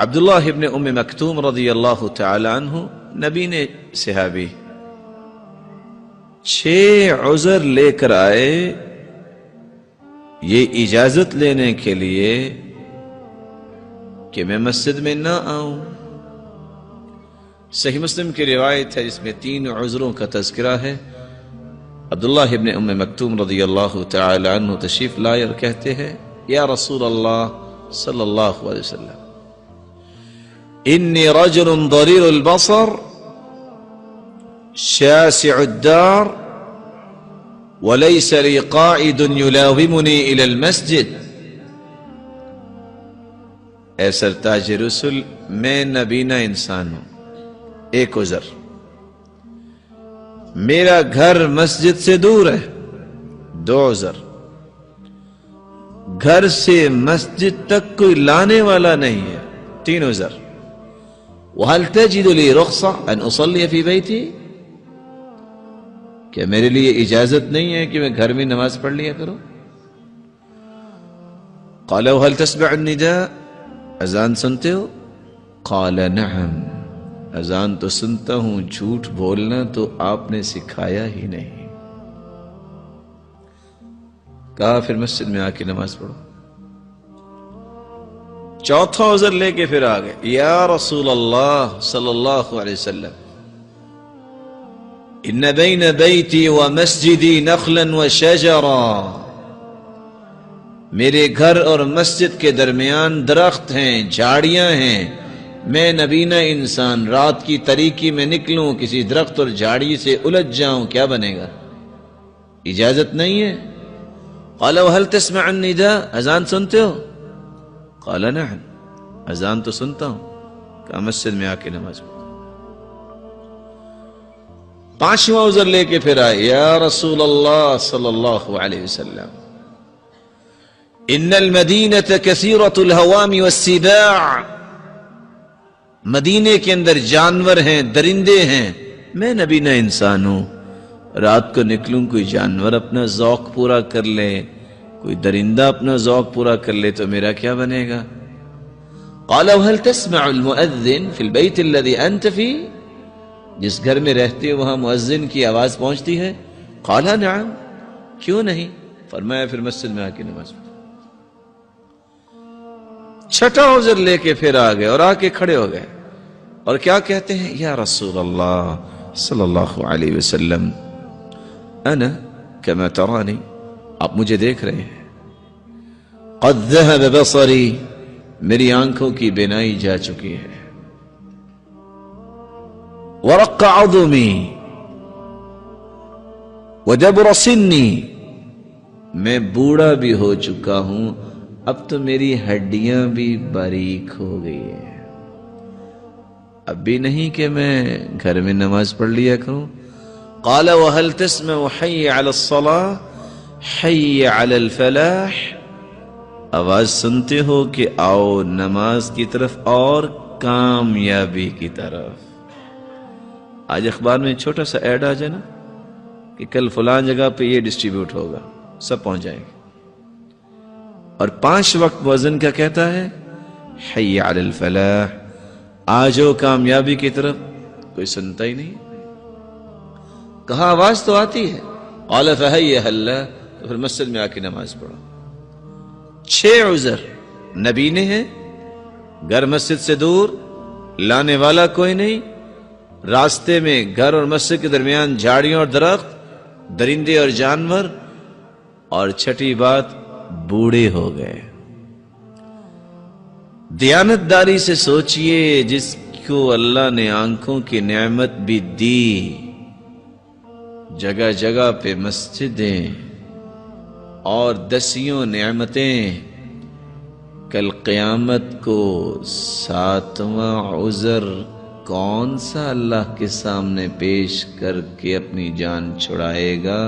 عبداللہ ابن ام مکتوم رضی اللہ تعالی عنہ نبی نے صحابی 6 عذر لے کر آئے یہ اجازت لینے کے لیے کہ میں مسجد میں نہ آؤں. صحیح مسلم کی روایت ہے جس میں 3 عذروں کا تذکرہ ہے. عبداللہ ابن ام مکتوم رضی اللہ تعالی عنہ تشریف لائے اور کہتے ہیں یا رسول اللہ صلی اللہ علیہ وسلم انی رجل ضریر البصر شاسع الدار وليس لي قائد يلاومني الى المسجد. اے سرتاج رسل میں نبینا انسان ہوں. ایک عذر میرا گھر مسجد سے دور ہے. 2 عذر گھر سے مسجد تک کوئی لانے والا نہیں ہے. 3 عذر وهل تجد لي رخصة ان اصلي في بيتي کہ میرے لیے اجازت نہیں ہے کہ میں گھر میں نماز پڑھ لیا کروں. قال وهل تسمع النداء اذان سنتے ہو؟ قال نعم اذان تو سنتا ہوں جھوٹ بولنا تو آپ نے سکھایا ہی نہیں. کہا پھر مسجد میں آ کے نماز پڑھو. 4تھا عذر لے کے پھر آ گئے یا رسول اللہ صلی اللہ علیہ وسلم ان بین بیتی و مسجدی نخلا و شجرا میرے گھر اور مسجد کے درمیان درخت ہیں جھاڑیاں ہیں. میں نبینا انسان رات کی تاریکی میں نکلوں کسی درخت اور جھاڑی سے الجھ جاؤں کیا بنے گا؟ اجازت نہیں ہے. قال وهل تسمع النداء اذان سنتے ہو؟ قال نعم اذان تو سنتا ہوں. کہ مسجد میں آ کے نماز پڑھو. 5واں عذر لے کے پھر آئے یا رسول اللہ صلی اللہ علیہ وسلم ان المدینة کثیرۃ الہوام والسباع مدینے کے اندر جانور ہیں درندے ہیں. میں نبینا انسان ہوں رات کو نکلوں کوئی جانور اپنا ذوق پورا کر لے کوئی درندہ اپنا ذوق پورا کر لے تو میرا کیا بنے گا؟ قال وهل تسمع المؤذن في البيت الذي انت فيه جس گھر میں رہتے ہو وہاں مؤذن کی آواز پہنچتی ہے؟ قال نعم کیوں نہیں. فرمایا پھر مسجد میں آ کے نماز پڑھو. 6واں عذر لے کے پھر آ گئے اور آ کے کھڑے ہو گئے اور کیا کہتے ہیں یا رسول اللہ صلی اللہ علیہ وسلم انا كما ترانی آپ مجھے دیکھ رہے ہیں قد ذهب بصری میری آنکھوں کی بینائی جا چکی ہے ورق عظمی وجبر سنی میں بوڑھا بھی ہو چکا ہوں اب تو میری ہڈیاں بھی باریک ہو گئی ہیں. اب بھی نہیں کہ میں گھر میں نماز پڑھ لیا کروں. قال وهل تسمع حي على الصلاة حي على الفلاح آواز سنتے ہو کہ آؤ نماز کی طرف اور کامیابی کی طرف. آج اخبار میں چھوٹا سا ایڈ آ جائے نا کہ کل فلان جگہ پہ یہ ڈسٹریبیوٹ ہوگا سب پہنچ جائیں گے اور 5 وقت مؤذن کیا کہتا ہے حی علی الفلاح آجو کامیابی کی طرف. کوئی سنتا ہی نہیں. کہا آواز تو آتی ہے قال فحی حلا تو پھر مسجد میں آ کے نماز پڑھو. 6 عذر نبینے ہیں گھر مسجد سے دور لانے والا کوئی نہیں راستے میں گھر اور مسجد کے درمیان جھاڑیاں اور درخت درندے اور جانور اور 6ٹھی بات بوڑھے ہو گئے. دیانتداری سے سوچئے جس کو اللہ نے آنکھوں کی نعمت بھی دی جگہ جگہ پہ مسجدیں اور 10 نعمتیں کل قیامت کو 7واں عذر کون سا اللہ کے سامنے پیش کر کے اپنی جان چھڑائے گا؟